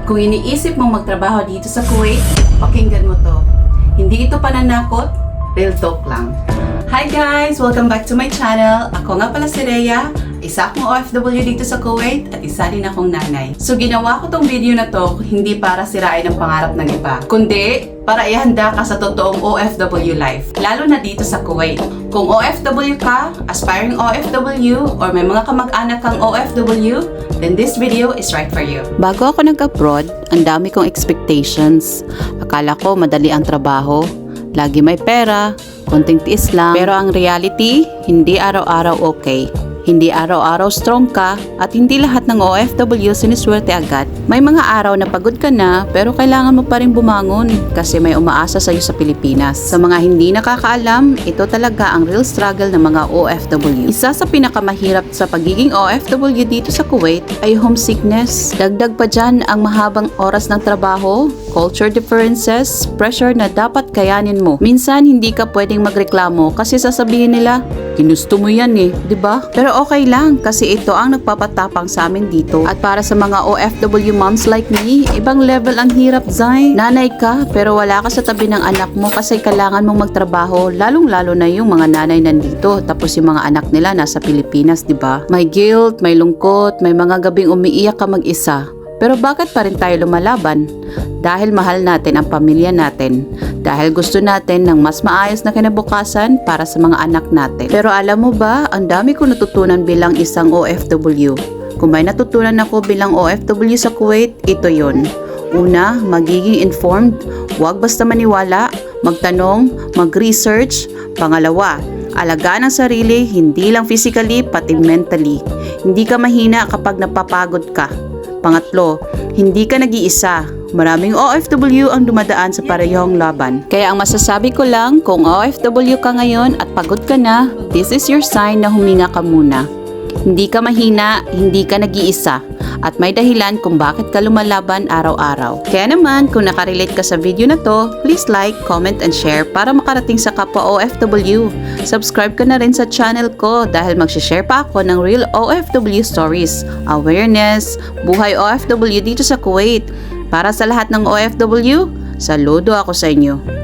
Kung iniisip mong magtrabaho dito sa Kuwait, pakinggan mo to. Hindi ito pananakot, real talk lang. Hi guys! Welcome back to my channel. Ako nga pala si Rhea, isa akong OFW dito sa Kuwait at isa rin akong nanay. So ginawa ko tong video na to hindi para sirain ang pangarap ng iba, kundi para ihanda ka sa totoong OFW life, lalo na dito sa Kuwait. Kung OFW ka, aspiring OFW, or may mga kamag-anak kang OFW, then this video is right for you. Bago ako nag-abroad, ang dami kong expectations. Akala ko madali ang trabaho, lagi may pera, konting tiis lang. Pero ang reality, hindi araw-araw okay. Hindi araw-araw strong ka at hindi lahat ng OFW siniswerte agad. May mga araw na pagod ka na pero kailangan mo pa rin bumangon kasi may umaasa sa'yo sa Pilipinas. Sa mga hindi nakakaalam, ito talaga ang real struggle ng mga OFW. Isa sa pinakamahirap sa pagiging OFW dito sa Kuwait ay homesickness. Dagdag pa dyan ang mahabang oras ng trabaho, culture differences, pressure na dapat kayanin mo. Minsan hindi ka pwedeng magreklamo kasi sasabihin nila, ginusto mo yan eh, di ba? Pero okay lang kasi ito ang nagpapatapang sa amin dito. At para sa mga OFW moms like me, ibang level ang hirap, Zay. Nanay ka pero wala ka sa tabi ng anak mo kasi kailangan mong magtrabaho, lalong-lalo na yung mga nanay nandito tapos yung mga anak nila nasa Pilipinas, di ba? May guilt, may lungkot, may mga gabing umiiyak ka mag-isa. Pero bakit pa rin tayo lumalaban? Dahil mahal natin ang pamilya natin. Dahil gusto natin ng mas maayos na kinabukasan para sa mga anak natin. Pero alam mo ba, ang dami ko natutunan bilang isang OFW. Kung may natutunan ako bilang OFW sa Kuwait, ito yon. Una, magiging informed. Huwag basta maniwala, magtanong, mag-research. Pangalawa, alagaan ang sarili, hindi lang physically, pati mentally. Hindi ka mahina kapag napapagod ka. Pangatlo, hindi ka nag-iisa. Maraming OFW ang dumadaan sa parehong laban. Kaya ang masasabi ko lang, kung OFW ka ngayon at pagod ka na, this is your sign na huminga ka muna. Hindi ka mahina, hindi ka nag-iisa. At may dahilan kung bakit ka lumalaban araw-araw. Kaya naman, kung nakarelate ka sa video na to, please like, comment, and share para makarating sa kapwa OFW. Subscribe ka na rin sa channel ko dahil mag-share pa ako ng real OFW stories, awareness, buhay OFW dito sa Kuwait. Para sa lahat ng OFW, saludo ako sa inyo.